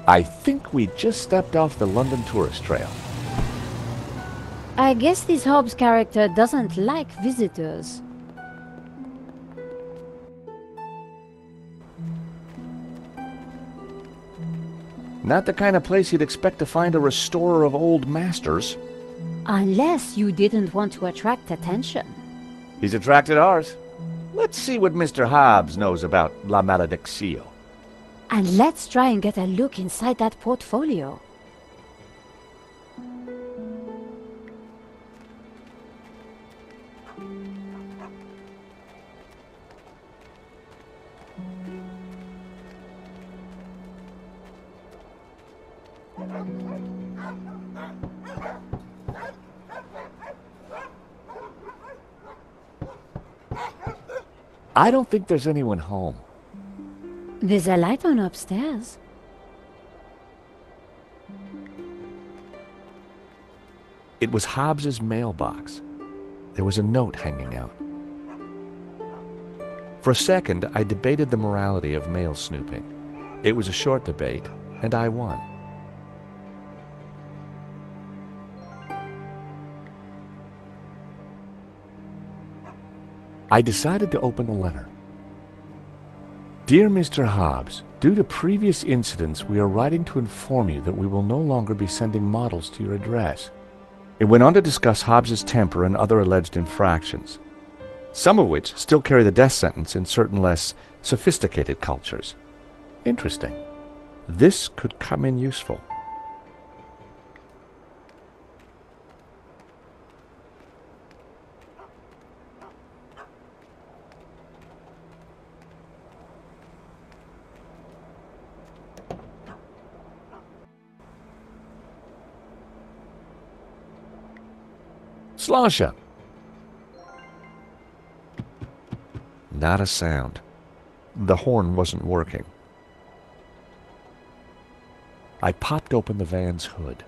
I think we just stepped off the London tourist trail. I guess this Hobbs character doesn't like visitors. Not the kind of place you'd expect to find a restorer of old masters. Unless you didn't want to attract attention. He's attracted ours. Let's see what Mr. Hobbs knows about La Malediccio. And let's try and get a look inside that portfolio. I don't think there's anyone home. There's a light on upstairs. It was Hobbs's mailbox. There was a note hanging out. For a second, I debated the morality of mail snooping. It was a short debate, and I won. I decided to open the letter. Dear Mr. Hobbs, due to previous incidents, we are writing to inform you that we will no longer be sending models to your address. It went on to discuss Hobbs's temper and other alleged infractions, some of which still carry the death sentence in certain less sophisticated cultures. Interesting. This could come in useful. Slosha. Not a sound. The horn wasn't working. I popped open the van's hood.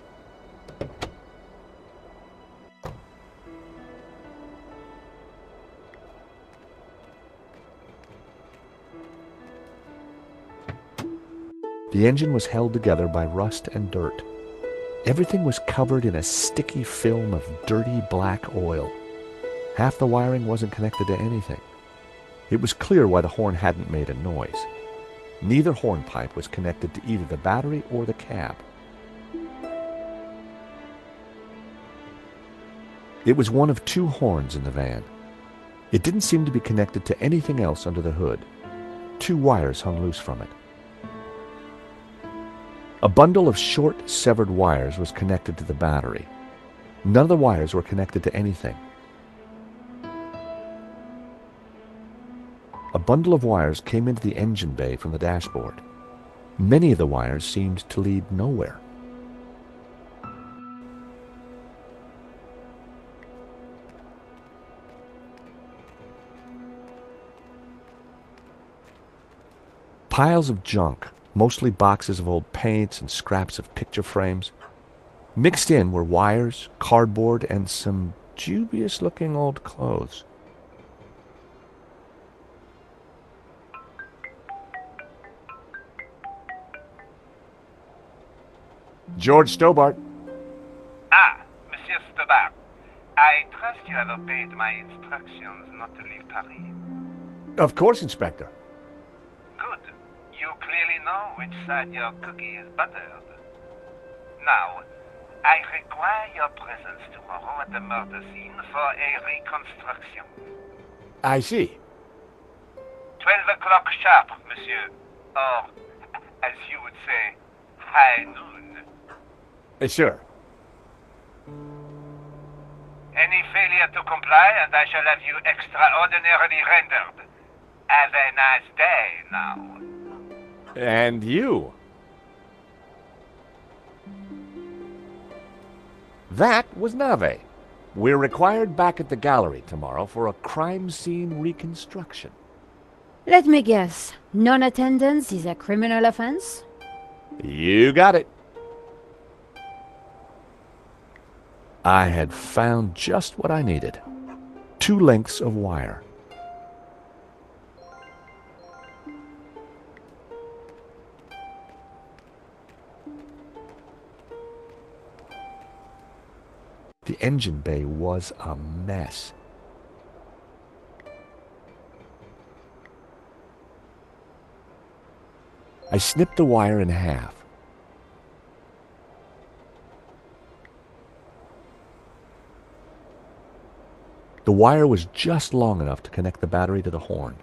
The engine was held together by rust and dirt. Everything was covered in a sticky film of dirty black oil. Half the wiring wasn't connected to anything. It was clear why the horn hadn't made a noise. Neither hornpipe was connected to either the battery or the cab. It was one of two horns in the van. It didn't seem to be connected to anything else under the hood. Two wires hung loose from it. A bundle of short, severed wires was connected to the battery. None of the wires were connected to anything. A bundle of wires came into the engine bay from the dashboard. Many of the wires seemed to lead nowhere. Piles of junk, mostly boxes of old paints and scraps of picture frames. Mixed in were wires, cardboard, and some dubious-looking old clothes. George Stobbart. Ah, Monsieur Stobbart. I trust you have obeyed my instructions not to leave Paris. Of course, Inspector. Good. You clearly know which side your cookie is buttered. Now, I require your presence tomorrow at the murder scene for a reconstruction. I see. 12 o'clock sharp, monsieur. Or, as you would say, high noon. Sure. Any failure to comply, and I shall have you extraordinarily rendered. Have a nice day now. And you. That was Nave. We're required back at the gallery tomorrow for a crime scene reconstruction. Let me guess. Non-attendance is a criminal offense? You got it. I had found just what I needed. 2 lengths of wire. The engine bay was a mess. I snipped the wire in half. The wire was just long enough to connect the battery to the horn.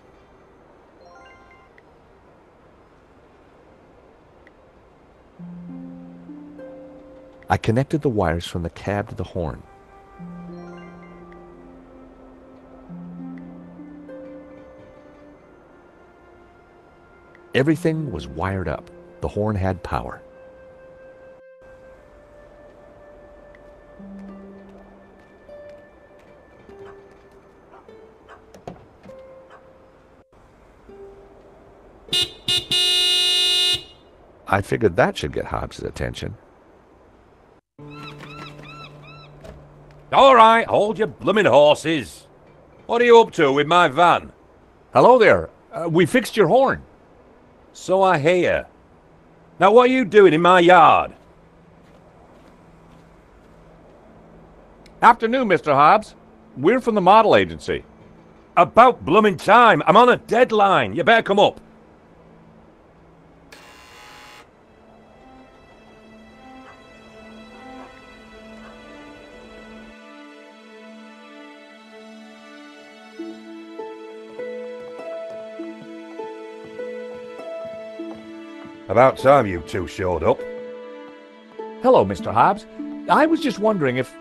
I connected the wires from the cab to the horn. Everything was wired up. The horn had power. I figured that should get Hobbs' attention. All right, hold your blooming horses. What are you up to with my van? Hello there. We fixed your horn. So I hear. Now what are you doing in my yard? Afternoon, Mr. Hobbs. We're from the model agency. About blooming time. I'm on a deadline. You better come up. About time you two showed up. Hello, Mr. Hobbs. I was just wondering if...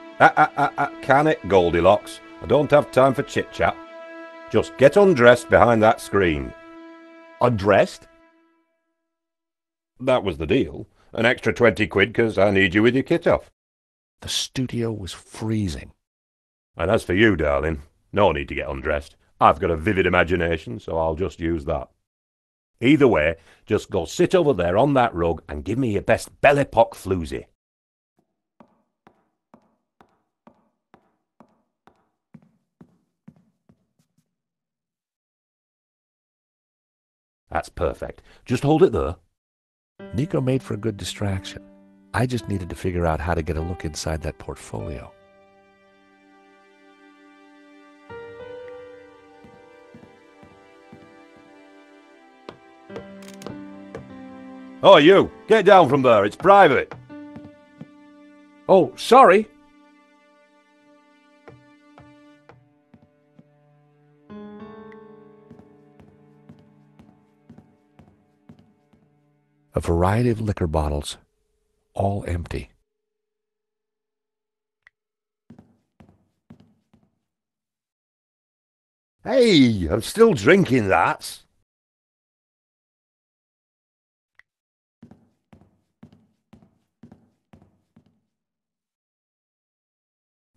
Can it, Goldilocks? I don't have time for chit-chat. Just get undressed behind that screen. Undressed? That was the deal. An extra 20 quid because I need you with your kit off. The studio was freezing. And as for you, darling, no need to get undressed. I've got a vivid imagination, so I'll just use that. Either way, just go sit over there on that rug and give me your best belly-pock floozy. That's perfect. Just hold it there. Nico made for a good distraction. I just needed to figure out how to get a look inside that portfolio. Oh, you! Get down from there, it's private! Oh, sorry! A variety of liquor bottles, all empty. Hey, I'm still drinking that.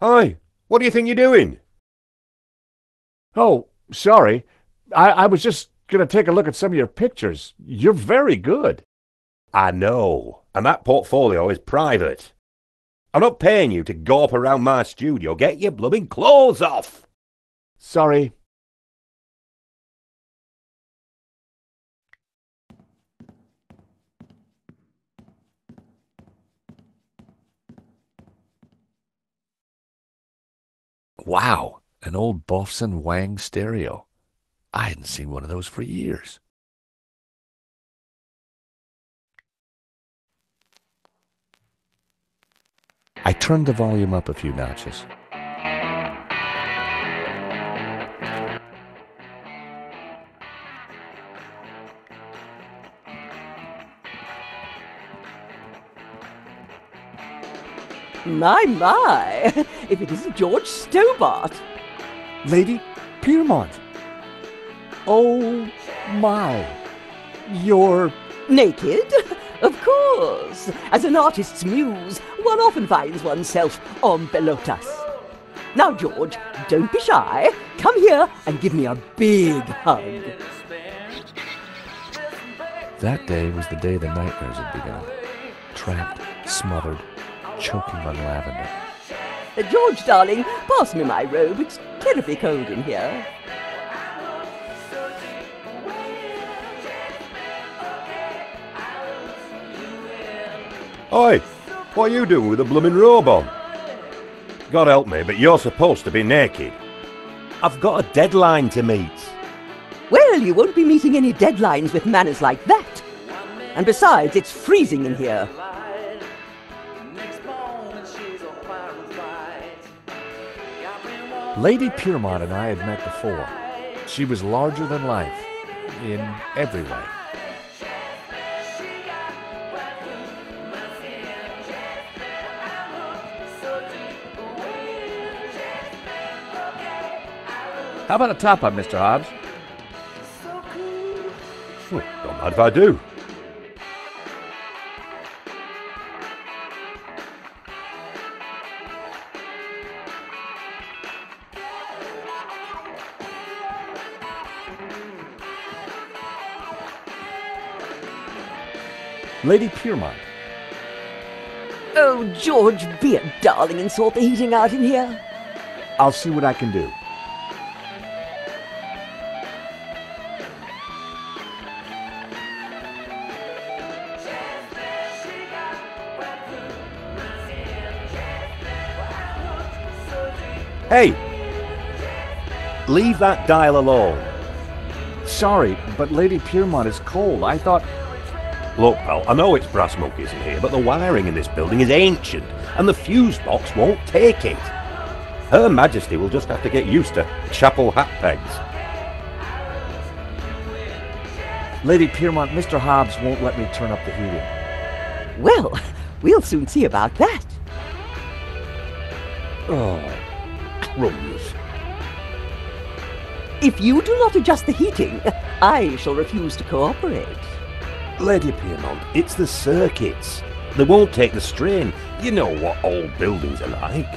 Hi, what do you think you're doing? Oh, sorry. I was just going to take a look at some of your pictures. You're very good. I know, and that portfolio is private. I'm not paying you to gawp around my studio. Get your blooming clothes off! Sorry. Wow, an old Bofson Wang stereo. I hadn't seen one of those for years. I turned the volume up a few notches. My, if it isn't George Stobbart. Lady Piermont. Oh my, you're... Naked? Of course. As an artist's muse, one often finds oneself en pelotas. Now, George, don't be shy. Come here and give me a big hug. That day was the day the nightmares had begun. Trapped, smothered, choking on lavender. George, darling, pass me my robe. It's terribly cold in here. Oi, what are you doing with a blooming robe on? God help me, but you're supposed to be naked. I've got a deadline to meet. Well, you won't be meeting any deadlines with manners like that. And besides, it's freezing in here. Lady Piermont and I had met before. She was larger than life, in every way. How about a top-up, Mr. Hobbs? Don't mind if I do. Lady Piermont. Oh, George, be a darling and sort the heating out in here. I'll see what I can do. Hey! Leave that dial alone. Sorry, but Lady Piermont is cold. I thought... Look, pal, I know it's brass monkeys in here, but the wiring in this building is ancient, and the fuse box won't take it. Her Majesty will just have to get used to chapel hat pegs. Lady Piermont, Mr. Hobbs won't let me turn up the heating. Well, we'll soon see about that. Oh, crumbs. If you do not adjust the heating, I shall refuse to cooperate. Lady Piermont, it's the circuits. They won't take the strain. You know what old buildings are like.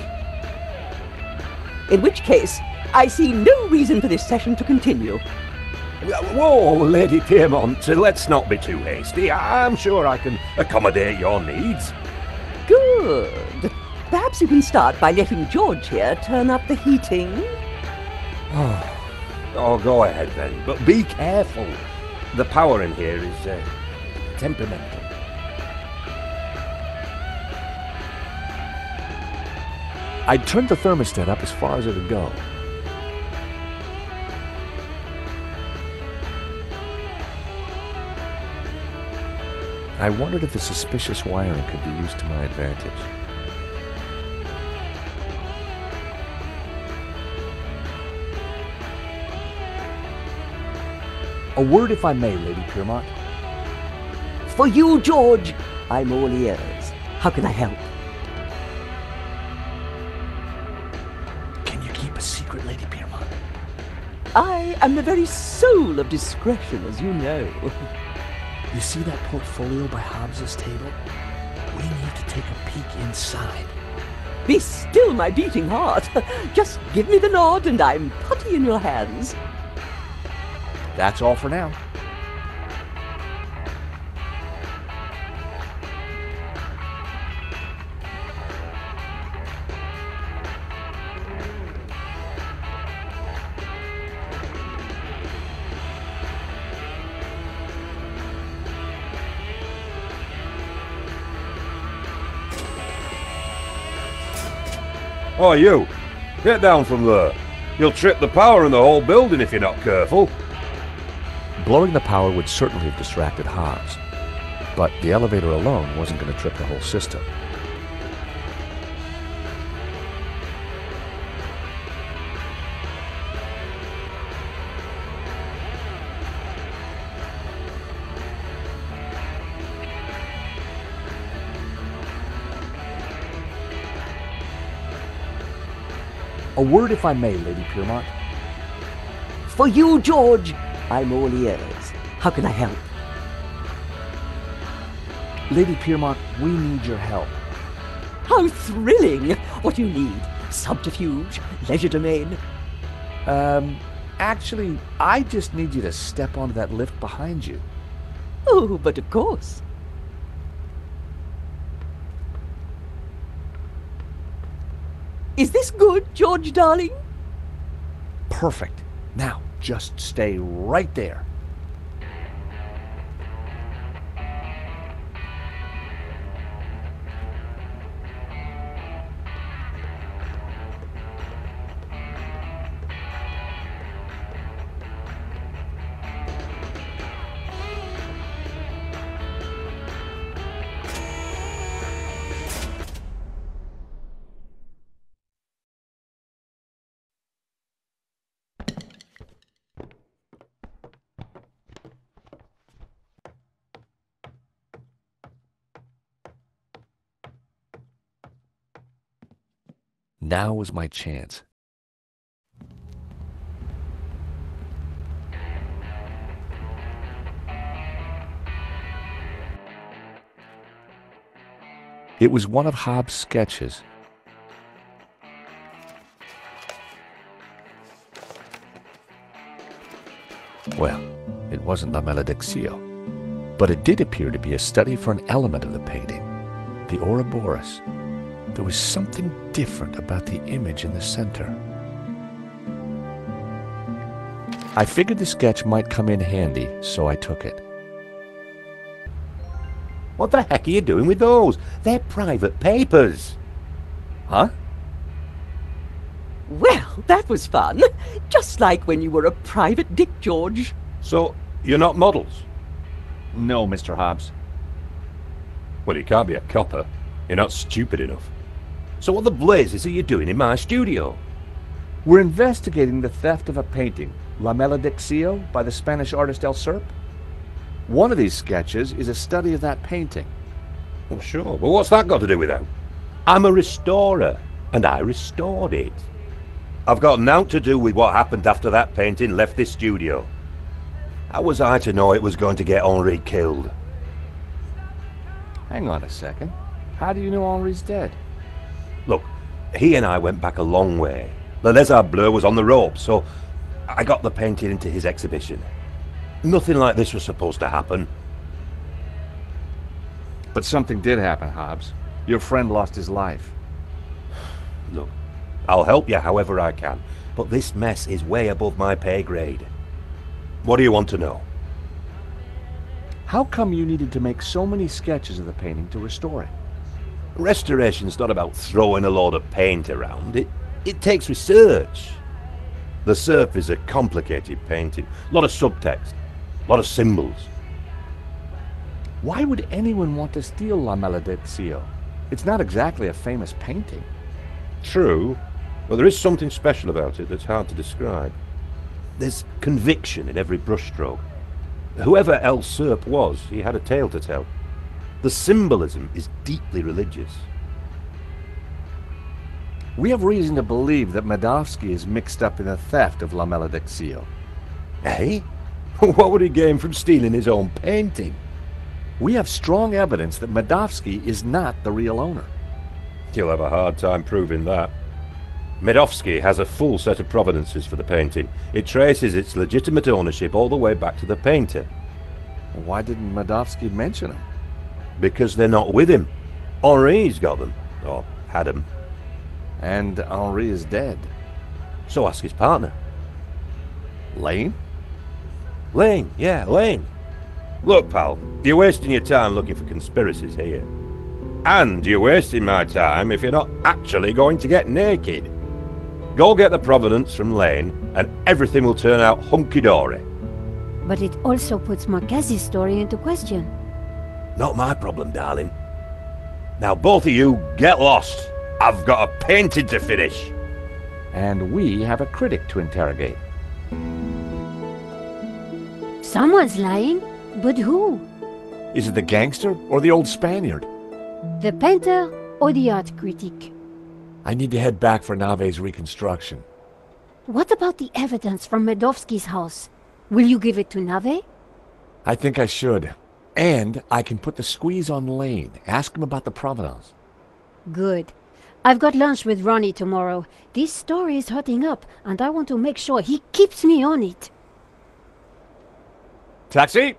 In which case, I see no reason for this session to continue. Whoa, Lady Piermont, let's not be too hasty. I'm sure I can accommodate your needs. Good. Perhaps you can start by letting George here turn up the heating. Oh, go ahead then, but be careful. The power in here is temperamental. I'd turned the thermostat up as far as it would go. I wondered if the suspicious wiring could be used to my advantage. A word, if I may, Lady Piermont. For you, George, I'm all ears. How can I help? Can you keep a secret, Lady Piermont? I am the very soul of discretion, as you know. You see that portfolio by Hobbs's table? We need to take a peek inside. Be still, my beating heart. Just give me the nod and I'm putty in your hands. That's all for now. Oh, you! Get down from there. You'll trip the power in the whole building if you're not careful. Blowing the power would certainly have distracted Hobbs, but the elevator alone wasn't going to trip the whole system. A word, if I may, Lady Piermont. For you, George, I'm all ears. How can I help? Lady Piermont, we need your help. How thrilling! What do you need? Subterfuge? Leisure domain? Actually, I just need you to step onto that lift behind you. Oh, but of course. Is this good, George, darling? Perfect. Now, just stay right there. Now was my chance. It was one of Hobbes' sketches. Well, it wasn't La Maledictio, but it did appear to be a study for an element of the painting, the Ouroboros. There was something different about the image in the center. I figured the sketch might come in handy, so I took it. What the heck are you doing with those? They're private papers. Huh? Well, that was fun. Just like when you were a private dick, George. So, you're not models? No, Mr. Hobbes. Well, you can't be a copper. You're not stupid enough. So what the blazes are you doing in my studio? We're investigating the theft of a painting, La Maledictio, by the Spanish artist El Serp. One of these sketches is a study of that painting. Well, sure, but what's that got to do with that? I'm a restorer, and I restored it. I've got nought to do with what happened after that painting left this studio. How was I to know it was going to get Henri killed? Hang on a second. How do you know Henri's dead? Look, he and I went back a long way. The Lézard Bleu was on the ropes, so I got the painting into his exhibition. Nothing like this was supposed to happen. But something did happen, Hobbes. Your friend lost his life. Look, I'll help you however I can, but this mess is way above my pay grade. What do you want to know? How come you needed to make so many sketches of the painting to restore it? Restoration's not about throwing a load of paint around. It takes research. The Serp is a complicated painting. A lot of subtext. A lot of symbols. Why would anyone want to steal La Maledictio? It's not exactly a famous painting. True, but there is something special about it that's hard to describe. There's conviction in every brushstroke. Whoever El Serp was, he had a tale to tell. The symbolism is deeply religious. We have reason to believe that Madovsky is mixed up in the theft of La Maledictio. Eh? What would he gain from stealing his own painting? We have strong evidence that Madovsky is not the real owner. You'll have a hard time proving that. Medovsky has a full set of provenances for the painting. It traces its legitimate ownership all the way back to the painter. Why didn't Madovsky mention him? Because they're not with him. Henri's got them. Or had them. And Henri is dead. So ask his partner. Lane? Lane, yeah, Lane. Look, pal, you're wasting your time looking for conspiracies here. And you're wasting my time if you're not actually going to get naked. Go get the provenance from Lane, and everything will turn out hunky-dory. But it also puts Marquez's story into question. Not my problem, darling. Now both of you, get lost. I've got a painting to finish. And we have a critic to interrogate. Someone's lying, but who? Is it the gangster or the old Spaniard? The painter or the art critic? I need to head back for Nave's reconstruction. What about the evidence from Medovsky's house? Will you give it to Nave? I think I should. And I can put the squeeze on Lane. Ask him about the provenance. Good. I've got lunch with Ronnie tomorrow. This story is hotting up, and I want to make sure he keeps me on it. Taxi!